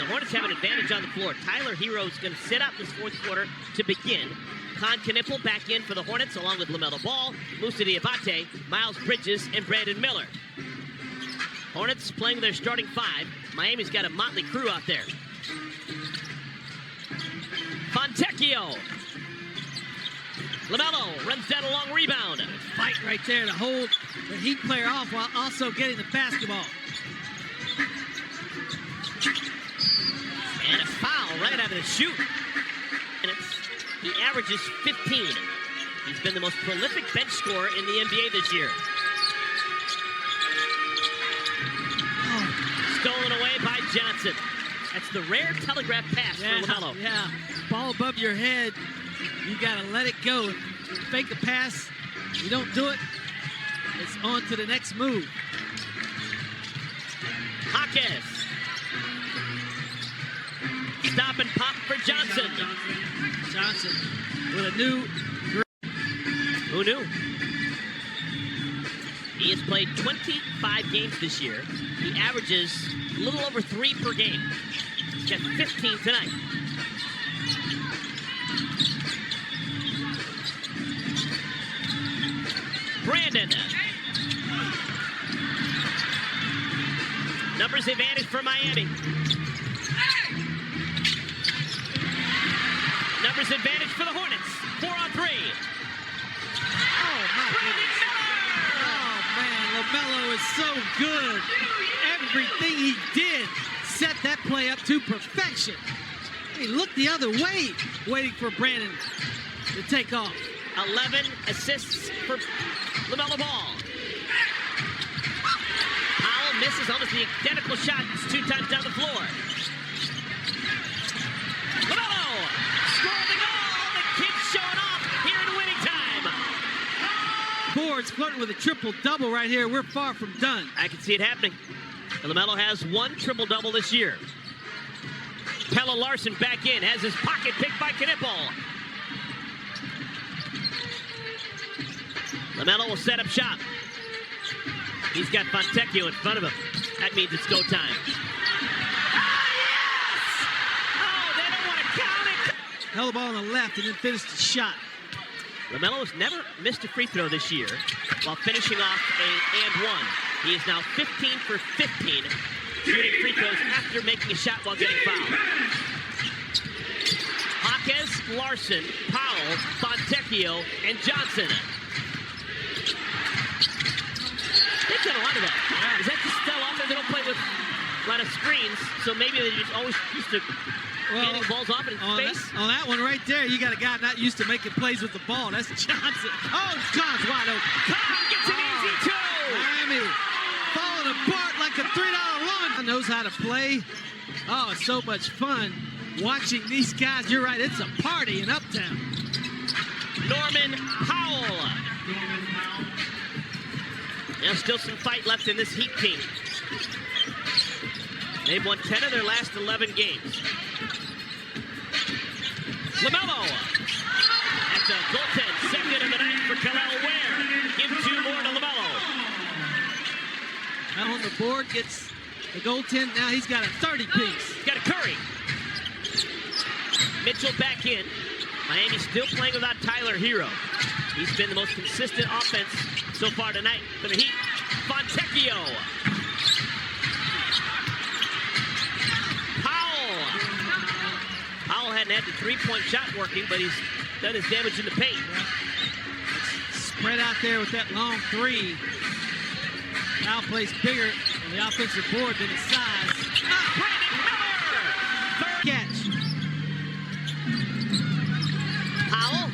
Hornets have an advantage on the floor. Tyler Hero's going to sit out this fourth quarter to begin. Con Knipple back in for the Hornets, along with LaMelo Ball, Moussa Diabate, Miles Bridges, and Brandon Miller. Hornets playing their starting five. Miami's got a motley crew out there. Fontecchio. LaMelo runs down a long rebound. Fight right there to hold the Heat player off while also getting the basketball. And a foul right out of the shoot. And he averages 15. He's been the most prolific bench scorer in the NBA this year. Stolen away by Johnson. That's the rare telegraph pass for LaMelo. Yeah, ball above your head. You got to let it go. Fake a pass. You don't do it, it's on to the next move. Hawkins. Stop and pop for Johnson. Johnson with a new... Who knew? He has played 25 games this year. He averages a little over 3 per game. He's got 15 tonight. Brandon. Numbers advantage for Miami. Numbers advantage for the Hornets. 4 on 3. Oh, my goodness. Oh, man, LaMelo is so good. Everything he did set that play up to perfection. He looked the other way, waiting for Brandon to take off. 11 assists for LaMelo Ball. Powell misses almost the identical shot 2 times down the floor. LaMelo scoring the goal. The kid's showing off here in winning time. Boards flirting with a triple-double right here. We're far from done. I can see it happening. And LaMelo has 1 triple-double this year. Pelle Larsson back in, has his pocket picked by Knipple. LaMelo will set up shop. He's got Fontecchio in front of him. That means it's go time. Ah, yes! Oh, they don't want to count it. Held the ball on the left and then finished the shot. LaMelo has never missed a free throw this year while finishing off a and one. He is now 15 for 15 shooting free throws after making a shot while getting fouled. Hawkins, Larsson, Powell, Fontecchio, and Johnson. They've done a lot of that. Yeah. Is that just still off there? They don't play with a lot of screens, so maybe they just always used to handing balls off in space. On that one right there, you got a guy not used to making plays with the ball. That's Johnson. Oh, John's wide open. Con gets an easy 2. Miami falling apart like a $3 lunch. Knows how to play. Oh, it's so much fun watching these guys. You're right, it's a party in Uptown. Norman Powell. Now still some fight left in this Heat team. They've won 10 of their last 11 games. LaMelo. That's a goaltend. Second of the night for Kel'el Ware. Give 2 more to LaMelo. Now on the board, gets the goaltend. Now he's got a 30-piece. He's got a Curry. Mitchell back in. Miami still playing without Tyler Hero. He's been the most consistent offense so far tonight for the Heat. Fontecchio. Powell hadn't had the 3-point shot working, but he's done his damage in the paint. Spread out there with that long 3. Powell plays bigger on the offensive board than his size. Brandon Miller! Third catch. Powell.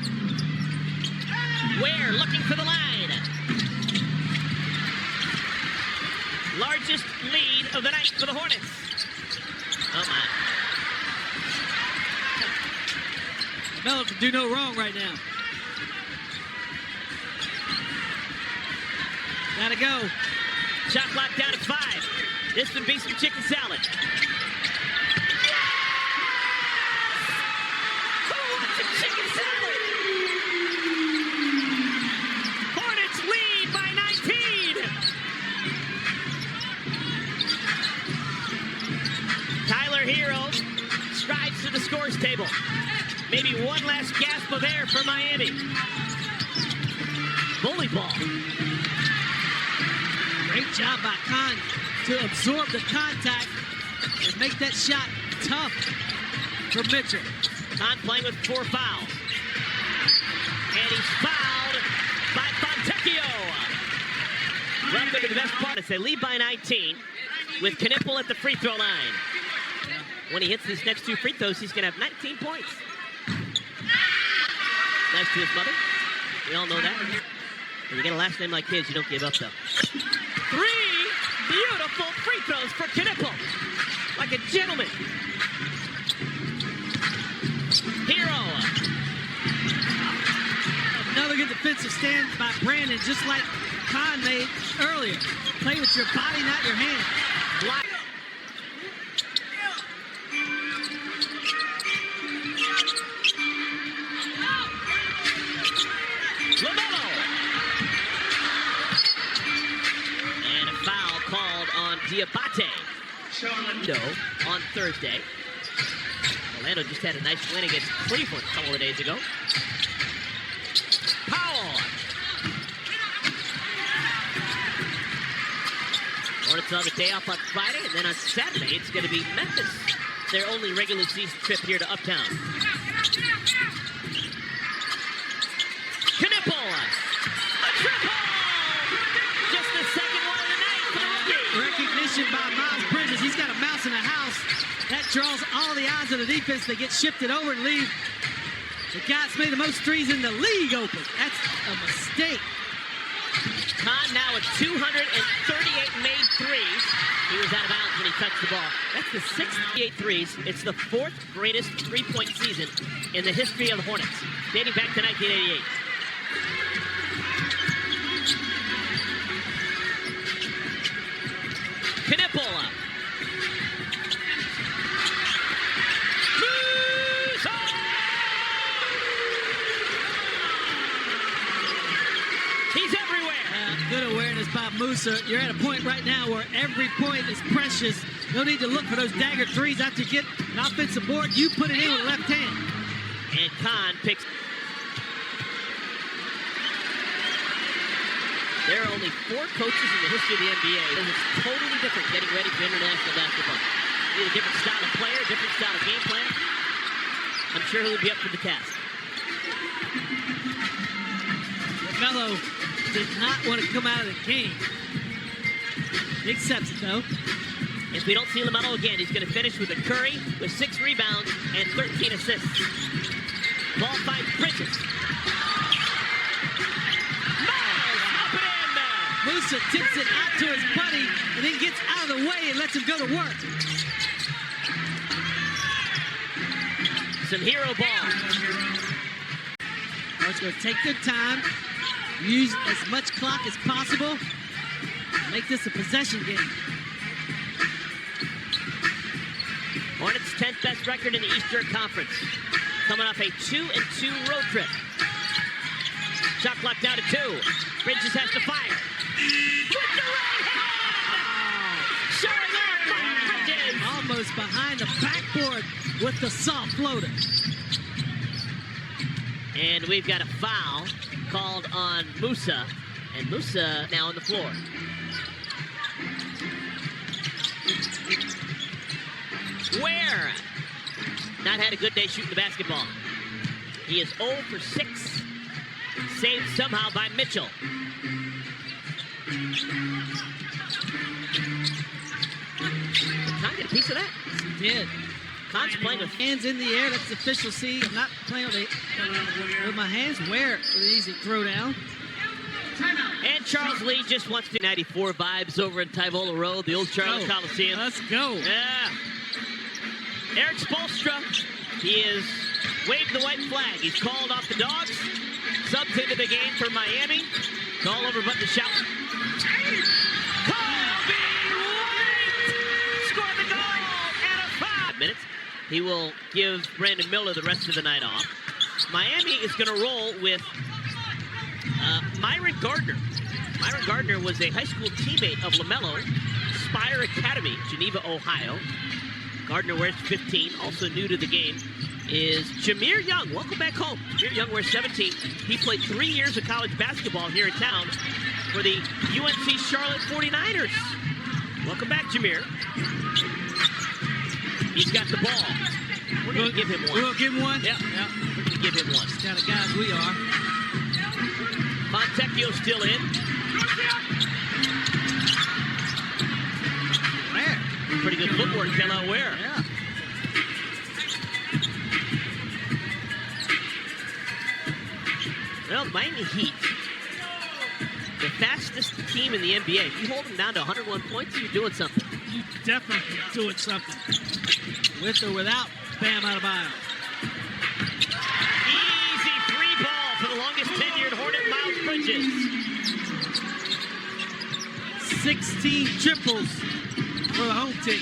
Ware looking for the line. Largest lead of the night for the Hornets. Oh my. Melo can do no wrong right now. Gotta go. Shot clock down to 5. This would be some chicken salad. Yes! Who wants a chicken salad? Hornets lead by 19. Tyler Hero Hero strides to the scores table. Maybe one last gasp of air for Miami. Bully ball. Great job by Khan to absorb the contact and make that shot tough for Mitchell. Khan playing with 4 fouls. And he's fouled by Fontecchio. Welcome to the best part. They lead by 19 with Knipple at the free throw line. When he hits these next 2 free throws, he's going to have 19 points. Nice to his mother. We all know that. When you get a last name like his, you don't give up, though. 3 beautiful free throws for Knipple. Like a gentleman. Hero. Another good defensive stand by Brandon, just like Khan made earlier. Play with your body, not your hand. Block. LaMelo. And a foul called on Diabate. On Thursday. Orlando just had a nice win against Cleveland a couple of days ago. Powell. Hornets on the day off on Friday, and then on Saturday it's going to be Memphis. Their only regular season trip here to Uptown. Knipple. A triple! Just the second one of the night for the rookie. Recognition by Miles Bridges. He's got a mouse in the house. That draws all the eyes of the defense. They get shifted over and leave the guy that's made the most threes in the league open. That's a mistake. Khan now with 238 made threes. He was out of bounds when he touched the ball. That's the 68 threes. It's the 4th greatest three-point season in the history of the Hornets, dating back to 1988. Knipple. He's everywhere. Good awareness by Musa. You're at a point right now where every point is precious. No need to look for those dagger threes after you get an offensive board. You put it in with the left hand. And Khan picks. There are only 4 coaches in the history of the NBA. And it's totally different getting ready for international basketball. You need a different style of player, different style of game plan. I'm sure he'll be up for the task. LaMelo did not want to come out of the game. He accepts it, though. If we don't see LaMelo again, he's going to finish with a Curry with 6 rebounds and 13 assists. Ball finds Bridges. Miles, up and in. Musa tips it out to his buddy and then gets out of the way and lets him go to work. Some hero ball. It's going to take their time, use as much clock as possible, make this a possession game. Hornets' 10th best record in the Eastern Conference. Coming off a 2-2 road trip. Shot clock down to 2. Bridges has to fire. With the right hand! Showing off by Bridges! Almost behind the backboard with the soft floater. And we've got a foul called on Musa. And Musa now on the floor. Ware not had a good day shooting the basketball. He is 0 for 6. Saved somehow by Mitchell. Khan get a piece of that? He did. Khan's playing with hands in the air. That's the official see. I'm not playing with my hands. Ware with an easy throw down. And Charles Lee just wants to 94 vibes over in Tyvola Road, the old Charles Coliseum. Let's go. Yeah. Eric Spoelstra, he has waved the white flag. He's called off the Dogs. Subs into the game for Miami. It's all over but the shout. Kobe White scored the goal at a 5 minutes. He will give Brandon Miller the rest of the night off. Miami is going to roll with Myron Gardner. Myron Gardner was a high school teammate of LaMelo, Spire Academy, Geneva, Ohio. Gardner wears 15. Also new to the game is Jameer Young. Welcome back home. Jameer Young wears 17. He played 3 years of college basketball here in town for the UNC Charlotte 49ers. Welcome back, Jameer. He's got the ball. We're going to give him one. We're going to give him one? Yeah. We're going to give him one. That's the kind of guys we are. Fontecchio still in. Ware. Pretty good footwork, Kelly Ware. Yeah. Well, Miami Heat, the fastest team in the NBA. You hold them down to 101 points, you're doing something. You definitely doing something. With or without Bam Adebayo. Easy free ball for the longest tenured Hornet, Miles Bridges. 16 triples for the home team.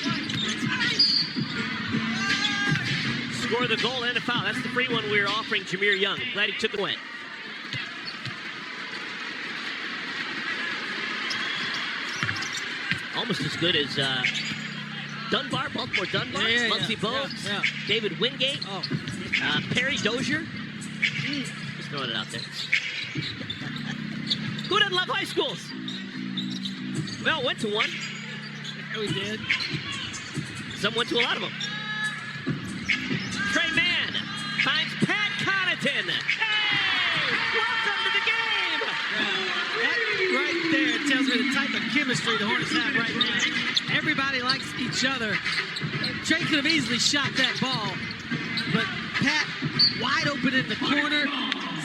Score the goal and a foul. That's the free one we were offering Jameer Young. Glad he took it away. Almost as good as Dunbar, Baltimore Dunbar, Muggsy Bogues, David Wingate, Perry Dozier. Just throwing it out there. Who doesn't love high schools? Well, went to one. Yeah, we did. Some went to a lot of them. Trey Mann finds Pat Connaughton. Hey! Welcome to the game! That right there tells me the type of chemistry the Hornets have right now. Everybody likes each other. Trey could have easily shot that ball, but Pat, wide open in the corner,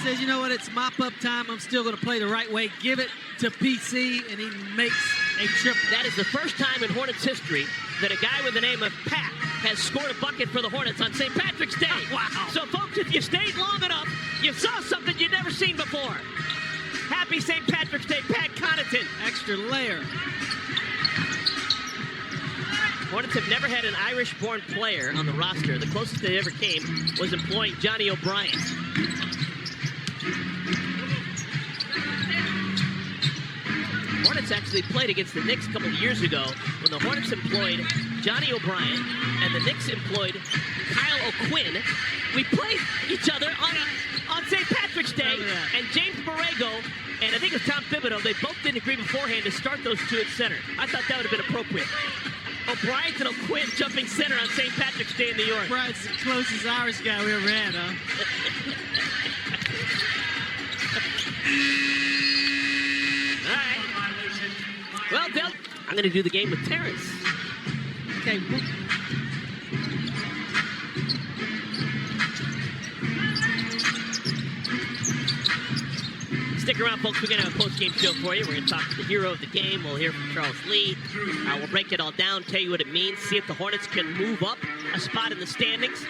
says, you know what, it's mop-up time. I'm still going to play the right way. Give it to PC, and he makes a triple. That is the first time in Hornets history that a guy with the name of Pat has scored a bucket for the Hornets on St. Patrick's Day. Wow. So, folks, if you stayed long enough, you saw something you'd never seen before. Happy St. Patrick's Day, Pat Connaughton. Extra layer. Hornets have never had an Irish-born player on the roster. The closest they ever came was employing Johnny O'Brien. Hornets actually played against the Knicks a couple of years ago when the Hornets employed Johnny O'Brien and the Knicks employed Kyle O'Quinn. We played each other on St. Patrick's Day, and James Borrego and I think it was Tom Thibodeau, they both didn't agree beforehand to start those two at center. I thought that would have been appropriate. O'Brien and O'Quinn jumping center on St. Patrick's Day in New York. O'Brien's the closest Irish guy we ever had, huh? All right. Well, Del, I'm going to do the game with Terrence. Okay. Stick around, folks. We're going to have a post-game show for you. We're going to talk to the hero of the game. We'll hear from Charles Lee. We'll break it all down, tell you what it means, see if the Hornets can move up a spot in the standings,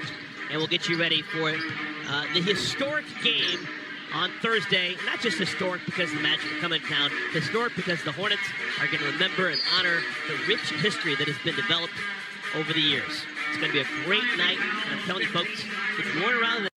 and we'll get you ready for the historic game on Thursday. Not just historic because the Magic are coming to town, historic because the Hornets are going to remember and honor the rich history that has been developed over the years. It's going to be a great night, and I'm telling you, folks, if you weren't around